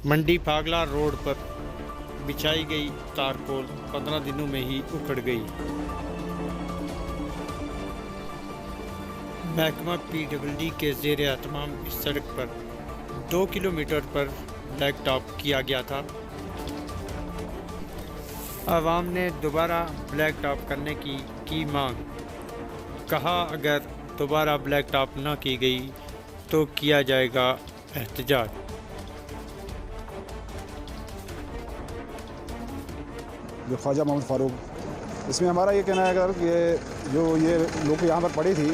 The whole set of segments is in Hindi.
मंडी फागला रोड पर बिछाई गई तारकोल 15 दिनों में ही उखड़ गई। महकमा पीडब्ल्यूडी के ज़ेर एहतमाम इस सड़क पर 2 किलोमीटर पर ब्लैक टॉप किया गया था। आवाम ने दोबारा ब्लैक टॉप करने की मांग। कहा अगर दोबारा ब्लैक टॉप न की गई तो किया जाएगा एहतजाज। जो ख्वाजा मोहम्मद फ़ारूक, इसमें हमारा ये कहना है अगर ये लोग यहाँ पर पड़ी थी,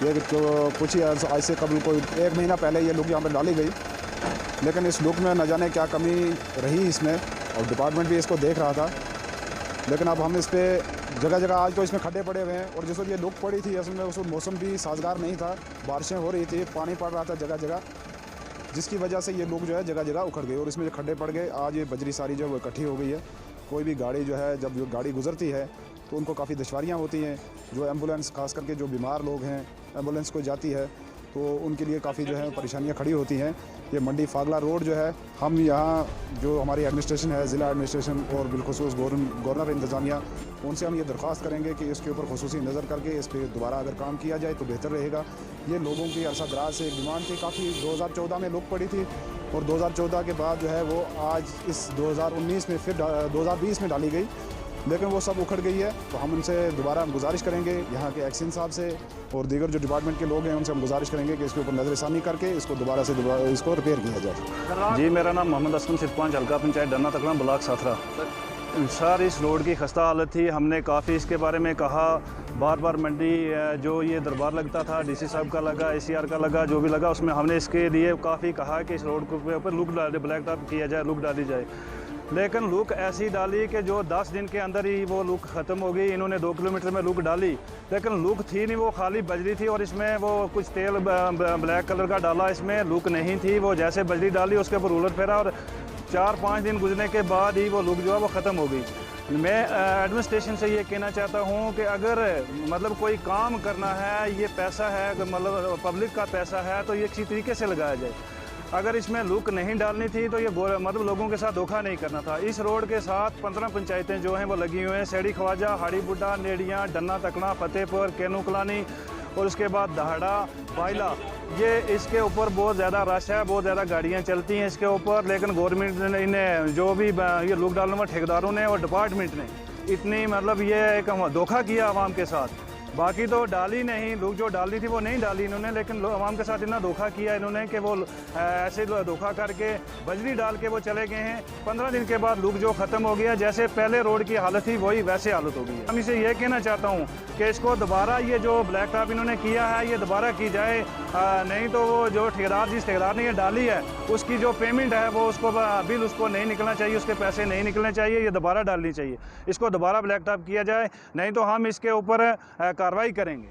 ये जो कुछ ही आज से कबल कोई 1 महीना पहले ये लोग यहाँ पर डाली गई, लेकिन इस लुक में न जाने क्या कमी रही इसमें, और डिपार्टमेंट भी इसको देख रहा था। लेकिन अब हम इस पर जगह जगह आज तो इसमें खड्डे पड़े हुए हैं, और जिस वक्त ये लुक पड़ी थी असल में उस मौसम भी साजगार नहीं था, बारिशें हो रही थी, पानी पड़ रहा था जगह जगह, जिसकी वजह से ये लोग जो है जगह जगह उखड़ गए और इसमें जो खड्डे पड़ गए। आज ये बजरी सारी जो है वो इकट्ठी हो गई है। कोई भी गाड़ी जो है, जब गाड़ी गुजरती है तो उनको काफ़ी दुश्वारियाँ होती हैं। जो एम्बुलेंस, खास करके जो बीमार लोग हैं, एम्बुलेंस को जाती है तो उनके लिए काफ़ी जो है परेशानियाँ खड़ी होती हैं। ये मंडी फागला रोड जो है, हम यहाँ जो हमारी एडमिनिस्ट्रेशन है, ज़िला एडमिनिस्ट्रेशन और बिलखुसूस गवर्नर इंतज़ामिया, उनसे हम ये दरख्वास्त करेंगे कि इसके ऊपर खुसूसी नज़र करके इस पर दोबारा अगर काम किया जाए तो बेहतर रहेगा। ये लोगों की अरसा दराज से डिमांड थी, काफ़ी 2014 में लुक पड़ी थी, और 2014 के बाद जो है वो आज इस 2019 में फिर 2020 में डाली गई, लेकिन वो सब उखड़ गई है। तो हम उनसे दोबारा गुजारिश करेंगे, यहाँ के एक्शन साहब से और दीगर जो डिपार्टमेंट के लोग हैं उनसे हम गुजारिश करेंगे कि इसके ऊपर नज़रसानी करके इसको दोबारा इसको रिपेयर किया जाए। जी, मेरा नाम मोहम्मद असलम, सरपंच हल्का पंचायत डन्ना तकला, ब्लॉक साथरा। सर, इस रोड की खस्ता हालत थी। हमने काफ़ी इसके बारे में कहा, बार बार मंडी जो ये दरबार लगता था, डीसी साहब का लगा, ACR का लगा, जो भी लगा उसमें हमने इसके लिए काफ़ी कहा कि इस रोड के ऊपर लुक ब्लैक टॉप किया जाए, लुक डाली जाए। लेकिन लुक ऐसी डाली कि जो 10 दिन के अंदर ही वो लुक ख़त्म हो गई। इन्होंने 2 किलोमीटर में लुक डाली, लेकिन लुक थी नहीं, वो खाली बजरी थी, और इसमें वो कुछ तेल ब्लैक कलर का डाला, इसमें लुक नहीं थी। वो जैसे बजरी डाली उसके ऊपर रूलर फेरा, और 4-5 दिन गुजरने के बाद ही वो लुक जो है वो ख़त्म हो गई। मैं एडमिनिस्ट्रेशन से ये कहना चाहता हूँ कि अगर मतलब कोई काम करना है, ये पैसा है, मतलब पब्लिक का पैसा है, तो ये किसी तरीके से लगाया जाए। अगर इसमें लुक नहीं डालनी थी तो ये मतलब लोगों के साथ धोखा नहीं करना था। इस रोड के साथ 15 पंचायतें जो हैं वो लगी हुई हैं, सेड़ी ख्वाजा, हाड़ी बुड्ढा, नेड़ियाँ, डन्ना तकना, फतेहपुर, केनू कलानी, और उसके बाद दहाड़ा, बाइला। ये इसके ऊपर बहुत ज़्यादा रश है, बहुत ज़्यादा गाड़ियाँ चलती हैं इसके ऊपर, लेकिन गवर्नमेंट ने इन्हें जो भी ये लुक डालने वाले ठेकेदारों ने और डिपार्टमेंट ने इतनी मतलब ये एक धोखा किया आवाम के साथ। बाकी तो डाली नहीं, लोग जो डालनी थी वो नहीं डाली इन्होंने, लेकिन आवाम के साथ इतना धोखा किया इन्होंने कि वो ऐसे धोखा करके बजरी डाल के वो चले गए हैं। 15 दिन के बाद लुक जो ख़त्म हो गया, जैसे पहले रोड की हालत थी वही वैसे हालत हो गई है। हम इसे ये कहना चाहता हूँ कि इसको दोबारा ये जो ब्लैक टॉप इन्होंने किया है ये दोबारा की जाए, नहीं तो वो जो ठेकेदार जिस ठेकेदार ने ये डाली है उसकी जो पेमेंट है वो उसको बिल उसको नहीं निकलना चाहिए, उसके पैसे नहीं निकलने चाहिए, ये दोबारा डालनी चाहिए। इसको दोबारा ब्लैक टॉप किया जाए, नहीं तो हम इसके ऊपर कार्रवाई करेंगे।